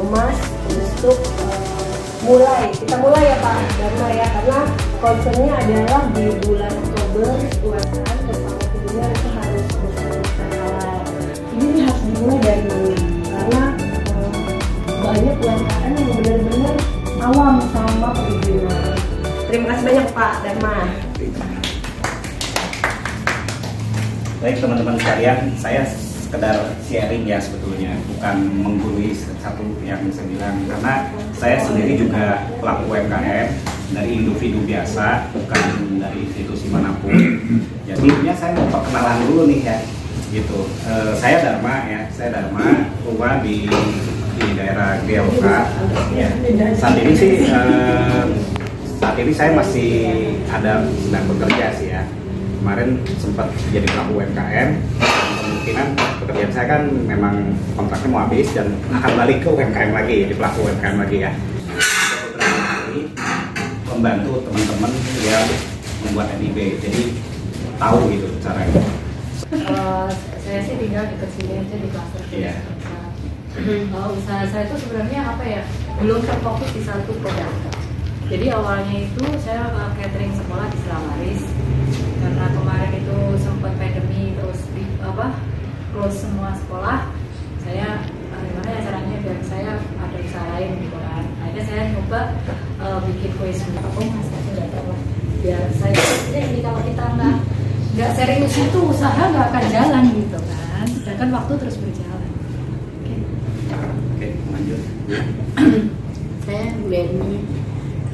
Thomas untuk kita mulai ya Pak Dharma ya, karena concernnya adalah di bulan Oktober UMKM bersama tentunya itu harus bersertifikat halal. Ini harus dimulai dari dulu karena banyak UMKM yang benar-benar awam sama perizinan. Terima kasih banyak Pak Dharma. Baik teman-teman sekalian, saya sekedar sharing ya sebetulnya, bukan menggurui satu yang saya bilang, karena saya sendiri juga pelaku UMKM dari individu biasa, bukan dari institusi manapun. Jadi sebelumnya saya mau perkenalan dulu nih ya, gitu. Saya Dharma ya, rumah di daerah GOK. Ya. Saat ini saya masih sedang bekerja sih ya. Kemarin sempat jadi pelaku UMKM, kemungkinan pekerjaan saya kan memang kontraknya mau habis dan akan balik ke UMKM lagi, jadi pelaku UMKM lagi ya. Beberapa kali membantu teman-teman yang membuat NIB, jadi tahu gitu caranya. Saya sih tinggal di sini aja di klaster. Iya. Usaha saya itu sebenarnya apa ya, belum terfokus di satu produk. Jadi awalnya itu saya catering sekolah di Selamaris. Karena kemarin itu sempat pandemi terus close semua sekolah, saya gimana ya caranya biar saya ada usaha lain gitu kan. Akhirnya saya coba bikin kue sumber nggak tahu biar saya ini kalau kita nggak serius itu usaha nggak akan jalan gitu kan, sedangkan waktu terus berjalan. Oke, lanjut. Saya Beni,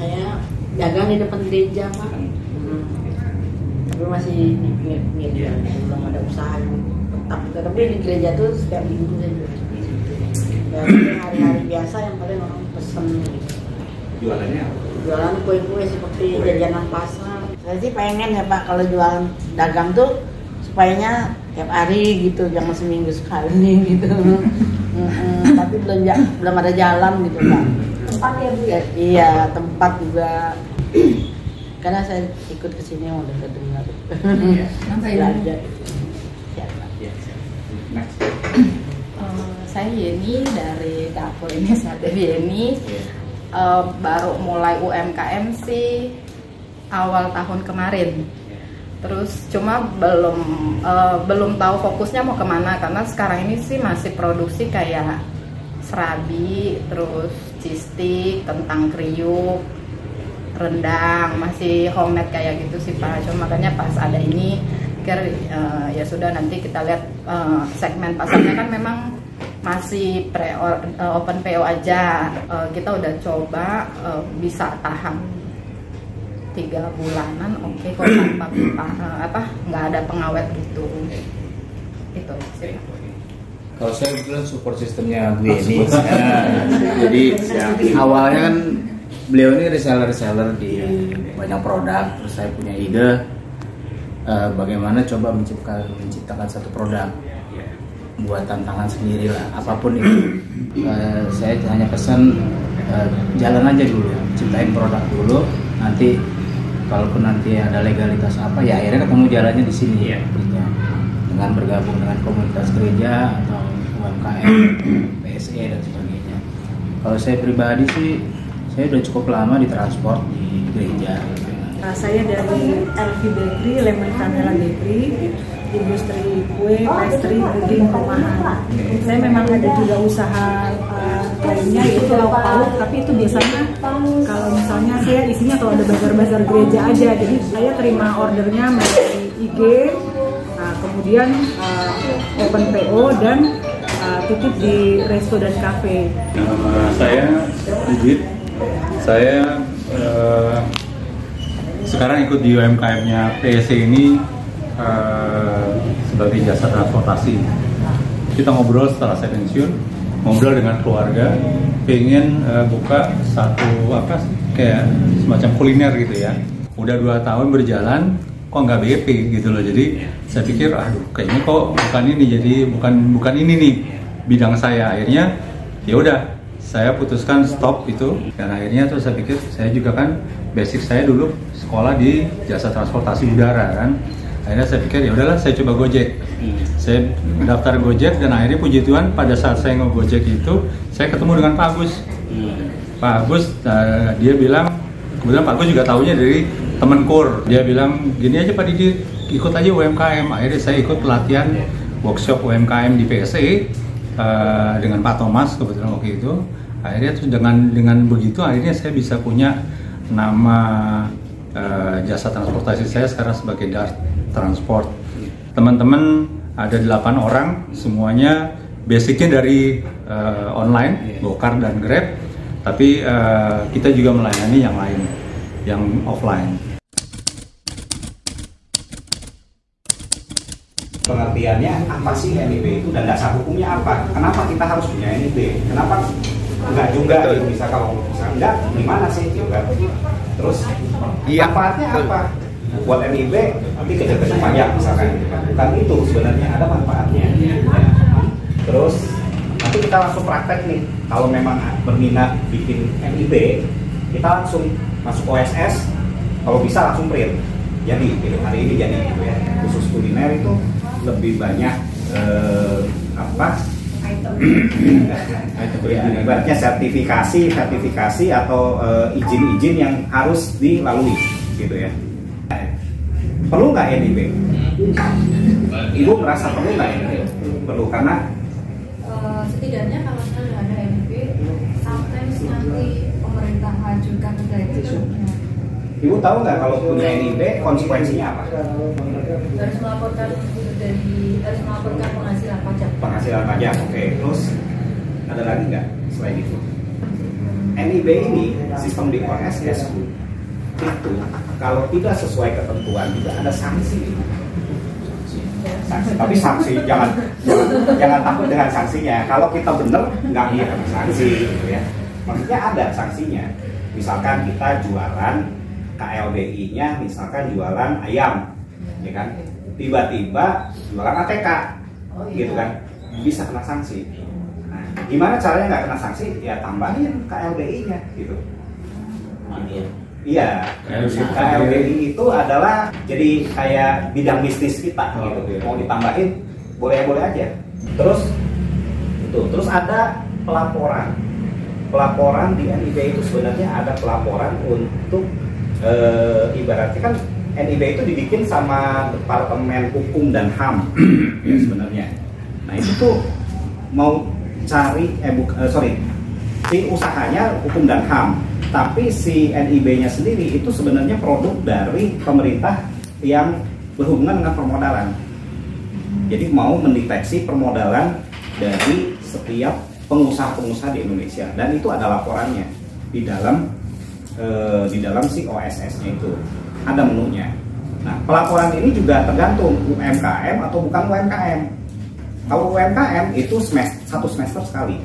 saya dagang di depan gereja Pak. Tapi masih di pinggir-pinggir, belum ada usaha yang tetap. Tapi di gereja tuh setiap minggu saya jual. Ya, hari-hari biasa yang paling orang pesen gitu. Jualannya apa? Jualan kue-kue seperti jajanan pasar. Saya sih pengen ya Pak, kalau jualan dagang tuh supayanya tiap hari gitu, jangan seminggu sekali gitu. Tapi belum ada jalan gitu Pak. Tempat ya Bu ya? Iya, tempat juga. Karena saya ikut ke sini udah kedengar. Belajar. Saya Yeni dari dapur ini, saya Yeni. Baru mulai UMKM sih awal tahun kemarin. Terus cuma belum tahu fokusnya mau kemana, karena sekarang ini sih masih produksi kayak serabi, terus cheese stick, kentang kriuk, rendang, masih homemade kayak gitu sih Pak. Cuma makanya pas ada ini pikir ya sudah, nanti kita lihat segmen pasarnya kan memang masih open PO aja. Kita udah coba bisa tahan 3 bulanan, oke kok tanpa nggak ada pengawet gitu. Itu sih. Kalau saya bilang support sistemnya Bu Yeni. Jadi awalnya kan beliau ini reseller di banyak produk, terus saya punya ide bagaimana coba menciptakan satu produk buat tantangan sendiri lah, apapun itu. Saya hanya pesan jalan aja dulu, ciptain produk dulu, nanti kalaupun nanti ada legalitas apa ya akhirnya ketemu jalannya di sini ya, dengan bergabung dengan komunitas gereja atau UMKM, PSE dan sebagainya. Kalau saya pribadi sih, saya udah cukup lama di transport di gereja. Saya dari LV Bakery, Lemon Vanilla Bakery, industri kue, pastry, puding, rumahan. Saya memang ada juga usaha lainnya yaitu lauk pauk, tapi itu biasanya kalau misalnya saya isinya kalau ada bazar-bazar gereja aja. Jadi saya terima ordernya melalui IG, kemudian open PO dan titip di resto dan kafe. Nama saya Rijit. Saya sekarang ikut di UMKM-nya PSE ini sebagai jasa transportasi. Kita ngobrol setelah saya pensiun, ngobrol dengan keluarga, pengen buka satu kayak semacam kuliner gitu ya. Udah 2 tahun berjalan, kok nggak BP gitu loh. Jadi saya pikir, aduh kayaknya kok bukan ini, jadi bukan ini nih bidang saya. Akhirnya ya udah, saya putuskan stop itu. Dan akhirnya tuh saya pikir, saya juga kan basic saya dulu sekolah di jasa transportasi udara kan. Akhirnya saya pikir ya udahlah saya coba Gojek. Saya daftar Gojek dan akhirnya puji Tuhan pada saat saya nge-Gojek itu saya ketemu dengan Pak Agus. Pak Agus dia bilang, kebetulan Pak Agus juga tahunya dari teman KUR. Dia bilang gini aja Pak Didi, ikut aja UMKM. Akhirnya saya ikut pelatihan workshop UMKM di PSE dengan Pak Thomas kebetulan waktu itu. Akhirnya terus dengan begitu akhirnya saya bisa punya nama jasa transportasi saya sekarang sebagai Dart Transport. Teman-teman ada 8 orang, semuanya basicnya dari online, Gokar dan Grab, tapi kita juga melayani yang lain, yang offline. Pengertiannya apa sih NIB itu dan dasar hukumnya apa? Kenapa kita harus punya NIB? Kenapa enggak juga gitu, bisa kalau misalnya enggak gimana sih gitu kan? Terus manfaatnya apa? Buat NIB nanti kejar-kejar pajak misalkan gitu kan? Bukan itu sebenarnya, ada manfaatnya. Terus nanti kita langsung praktek nih, kalau memang berminat bikin NIB kita langsung masuk OSS, kalau bisa langsung print. Jadi gitu, hari ini jadi gitu ya, khusus kuliner itu lebih banyak ibaratnya sertifikasi atau izin-izin yang harus dilalui gitu ya. Perlu nggak NIB? Ibu merasa perlu nggak NIB? Perlu, karena setidaknya kalau sudah ada NIB, sometimes nanti pemerintah ajukan itu. Ibu tahu nggak kalau punya NIB konsekuensinya apa? Harus melaporkan penghasilan pajak. Penghasilan pajak, oke. Terus ada lagi nggak selain itu? NIB ini sistem di OSS itu kalau tidak sesuai ketentuan juga ada sanksi. Sanksi. Tapi sanksi jangan takut dengan sanksinya. Kalau kita benar nggak ada sanksi, gitu ya. Maksudnya ada sanksinya. Misalkan kita jualan KLBI-nya, misalkan jualan ayam, ya kan? Tiba-tiba jualan ATK, gitu kan? Bisa kena sanksi. Nah, gimana caranya nggak kena sanksi? Ya tambahin KLBI-nya, gitu. Iya, KLBI itu adalah jadi kayak bidang bisnis kita, gitu. Mau ditambahin, boleh-boleh aja. Terus ada pelaporan di NIB itu sebenarnya ada pelaporan untuk ibaratnya kan NIB itu dibikin sama Departemen Hukum dan HAM ya sebenarnya. Nah itu tuh mau cari si usahanya hukum dan HAM, tapi si NIB-nya sendiri itu sebenarnya produk dari pemerintah yang berhubungan dengan permodalan. Jadi mau mendeteksi permodalan dari setiap pengusaha-pengusaha di Indonesia, dan itu ada laporannya di dalam si OSS-nya itu ada menunya. Nah, pelaporan ini juga tergantung UMKM atau bukan UMKM. Kalau UMKM itu satu semester sekali.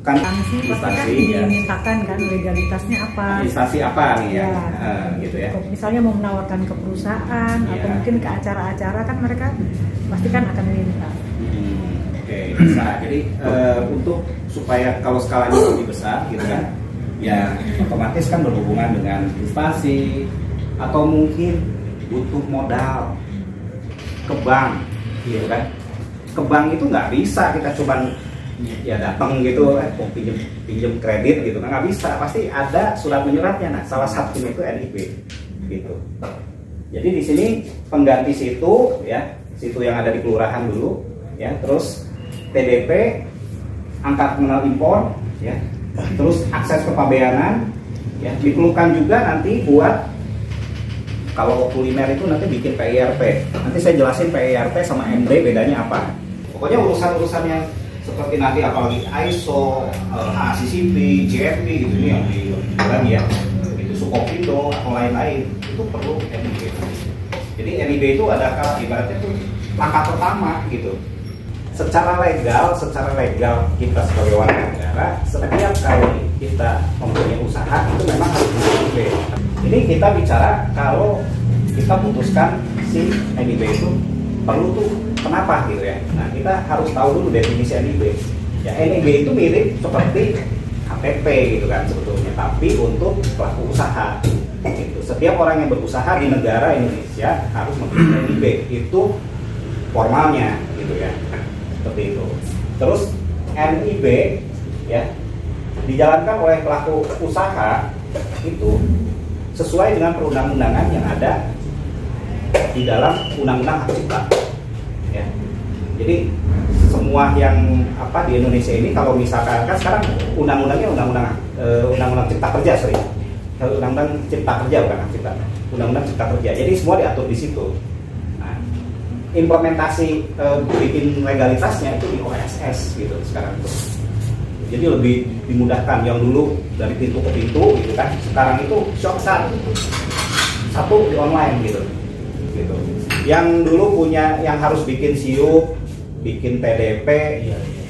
Kan sanksi pasti kan dimintakan kan legalitasnya apa? Instansi apa nih ya? Gitu ya. Misalnya mau menawarkan ke perusahaan atau mungkin ke acara-acara kan mereka pasti kan akan minta. Oke, bisa. Jadi untuk supaya kalau skalanya lebih besar gitu kan, ya otomatis kan berhubungan dengan investasi atau mungkin butuh modal ke bank, gitu kan? Ke bank itu nggak bisa kita coba ya datang gitu, mau pinjem kredit gitu, nggak bisa. Pasti ada surat menyuratnya. Nah, salah satunya itu NIB, gitu. Jadi di sini pengganti situ ya, situ yang ada di kelurahan dulu, ya, terus TDP, angka pengenal impor, ya, terus akses kepabeanan, ya, diperlukan juga nanti buat kalau kuliner itu nanti bikin PIRP. Nanti saya jelasin PIRP sama MD bedanya apa. Pokoknya urusan-urusan yang seperti nanti apalagi ISO, ACCP, GFP gitu ini yang di ya, itu Sukopindo atau lain-lain itu perlu NIB. Jadi NIB itu ada ibaratnya itu langkah pertama gitu. Secara legal kita sebagai warga negara setiap kali kita mempunyai usaha itu memang harus NIB. Ini kita bicara kalau kita putuskan si NIB itu perlu tuh kenapa gitu ya. Nah kita harus tahu dulu definisi NIB. Ya NIB itu mirip seperti KTP gitu kan sebetulnya, tapi untuk pelaku usaha gitu. Setiap orang yang berusaha di negara Indonesia harus memiliki NIB, itu formalnya gitu ya, seperti itu. Terus NIB ya dijalankan oleh pelaku usaha itu sesuai dengan perundang-undangan yang ada di dalam Undang-Undang Hak Cipta ya. Jadi semua yang di Indonesia ini, kalau misalkan kan sekarang undang-undangnya undang-undang Cipta Kerja, undang-undang Cipta Kerja, bukan Hak Cipta, undang-undang Cipta Kerja. Jadi semua diatur di situ. Nah, implementasi bikin legalitasnya itu di OSS gitu sekarang itu. Jadi lebih dimudahkan. Yang dulu dari pintu ke pintu gitu kan, sekarang itu shortcut satu di online gitu. Yang dulu punya yang harus bikin SIUP, bikin TDP,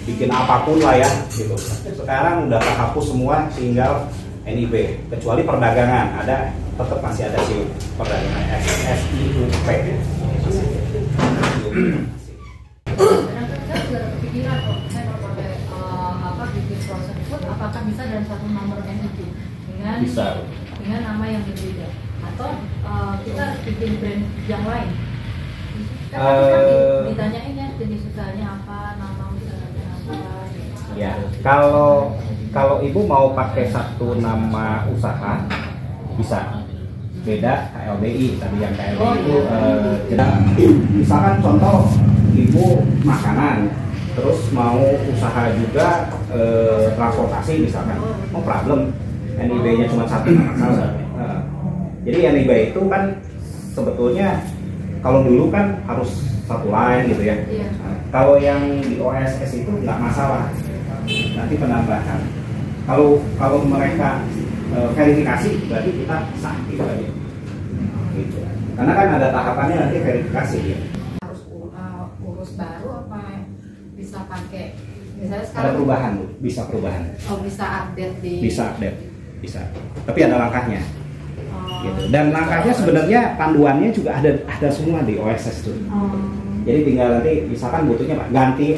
bikin apapun lah ya gitu. Sekarang udah terhapus semua, tinggal NIB. Kecuali perdagangan, ada tetap masih ada SIUP perdagangan SIUP. Saya juga ada kepikiran kok, saya kalau pakai bikin frozen food, apakah bisa dalam satu nomor NIB dengan nama yang berbeda, atau kita bikin brand yang lain? Kan ditanyain ya jenis usahanya apa, nama usahanya apa. Ya, kalau ibu mau pakai satu nama usaha bisa, beda KLBI tadi yang KLBI itu misalkan contoh ibu makanan terus mau usaha juga transportasi misalkan, no problem, NIB-nya cuma satu nggak masalah. Jadi NIB itu kan sebetulnya kalau dulu kan harus satu line gitu ya. Kalau yang di OSS itu nggak masalah, nanti penambahan. Kalau mereka verifikasi berarti kita sah gitu aja. Gitu. Karena kan ada tahapannya nanti verifikasi ya. Harus urus baru apa bisa pakai misalnya Ada sekarang perubahan, Bu. Bisa perubahan. Oh, bisa update di Bisa update, bisa. Tapi ada langkahnya. Gitu. Dan langkahnya sebenarnya panduannya juga ada semua di OSS tuh. Jadi tinggal nanti misalkan butuhnya Pak, ganti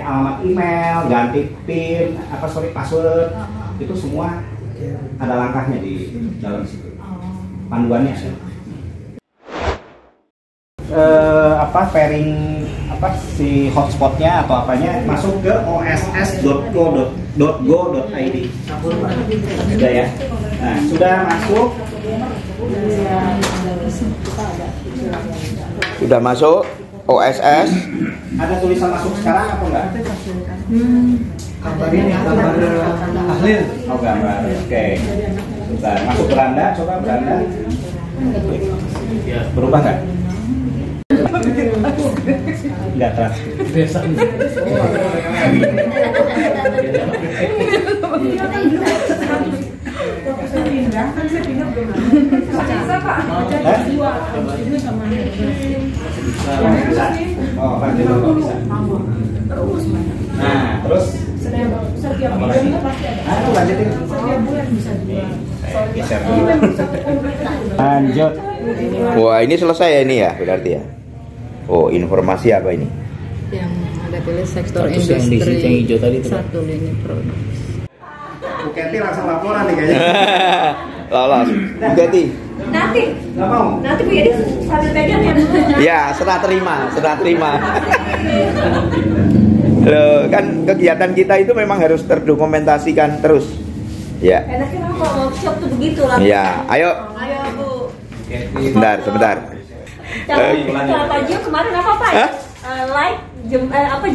alamat email, ganti PIN, password, itu semua ada langkahnya di dalam situ. Panduannya sih. Pairing si hotspotnya atau apanya masuk ke oss.go.id. Sudah ya. Nah, sudah masuk. Sudah masuk OSS. Ada tulisan masuk sekarang apa enggak? Gambar tahlil. Oh, gambar. Oke. Sudah masuk beranda, coba beranda. Berubah nggak? Nggak terasa. Oh, lanjut dulu bisa. Nah, terus setiap bulan pasti ada. Lanjutin. Setiap bulan bisa jual. Geser dulu. Lanjut. Wah, ini selesai ya ini ya berarti ya. Oh, informasi apa ini? yang ada tulis sektor Status yang di industri situ yang hijau tadi itu, Pak. satu lini produk. Bu Keti langsung laporan nih kayaknya. Lolos. Bu Keti. Nanti Nggak mau? nanti Bu Yedi sambil pegang ya Bu. Ya, serah terima. Loh, kan kegiatan kita itu memang harus terdokumentasikan terus. Ya. Enaknya memang kalau workshop tuh begitu lah. Ya, ayo. Ayo Bu. Sebentar. Kalau Pak Jio kemarin apa Pak? Hah? Like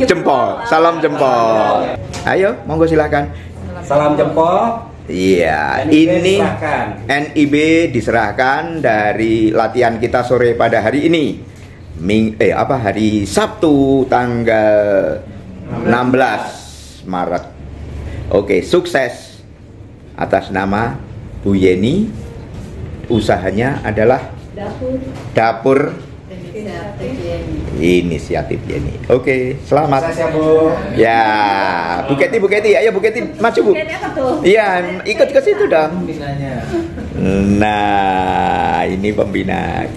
Jempol. Salam jempol. Ayo, monggo silakan. Salam jempol. Iya, NIB ini diserahkan. NIB diserahkan dari latihan kita sore pada hari ini. Hari Sabtu tanggal 16 Maret. Oke, sukses atas nama Bu Yeni. Usahanya adalah Dapur Inisiatif Yeni. Oke, selamat. Sukses ya Bu. Ya, Bu Keti, ayo Bu Keti maju Bu. Iya, ikut ke situ dong. Pembinanya. Nah, ini pembina.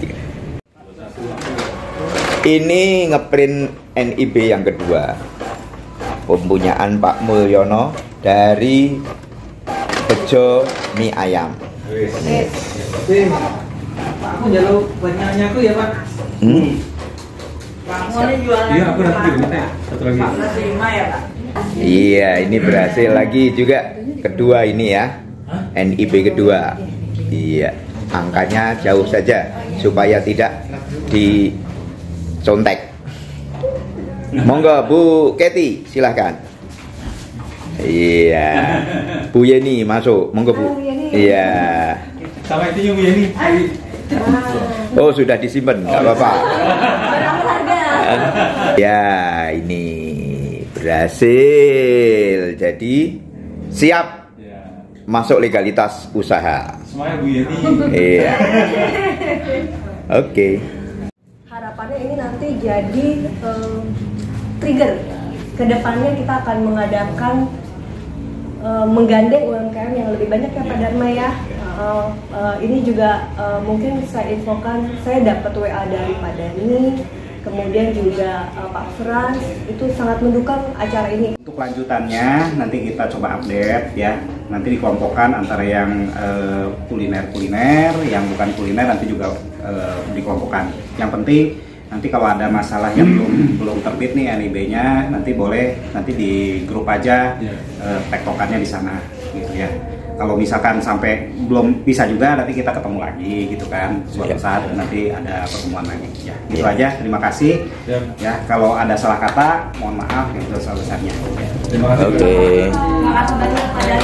Ini ngeprint NIB yang kedua. Pempunyaan Pak Mulyono dari Bejo Mie Ayam. Aku jalur banyaknya aku ya Pak. Iya, aku nanti minta satu lagi. Iya, ini berhasil lagi juga kedua ini ya. NIB kedua. Iya, angkanya jauh saja supaya tidak dicontek. Monggo Bu Keti, silahkan. Iya, Bu Yeni masuk. Monggo Bu. Iya. Sama itu Bu Yeni. Oh, sudah disimpan, nggak apa-apa. Ya, ini berhasil. Jadi siap masuk legalitas usaha. Semuanya Bu Yeni. Iya. Oke. Harapannya ini nanti jadi trigger. Kedepannya kita akan mengadakan menggandeng UMKM yang lebih banyak ya Pak Dharma ya. Ini juga mungkin saya infokan, saya dapat WA dari Pak Dani, kemudian juga Pak Frans itu sangat mendukung acara ini. Untuk lanjutannya nanti kita coba update ya. Nanti dikelompokkan antara yang kuliner-kuliner, yang bukan kuliner nanti juga dikelompokkan. Yang penting nanti kalau ada masalah yang belum terbit nih NIB-nya, nanti boleh nanti di grup aja tektokannya di sana gitu ya. Kalau misalkan sampai belum bisa juga nanti kita ketemu lagi gitu kan, suatu saat nanti ada pertemuan lagi ya. Itu aja, terima kasih ya. Kalau ada salah kata mohon maaf yang sebesar-besarnya. Terima kasih. Oke. Terima kasih banyak Pak Dani.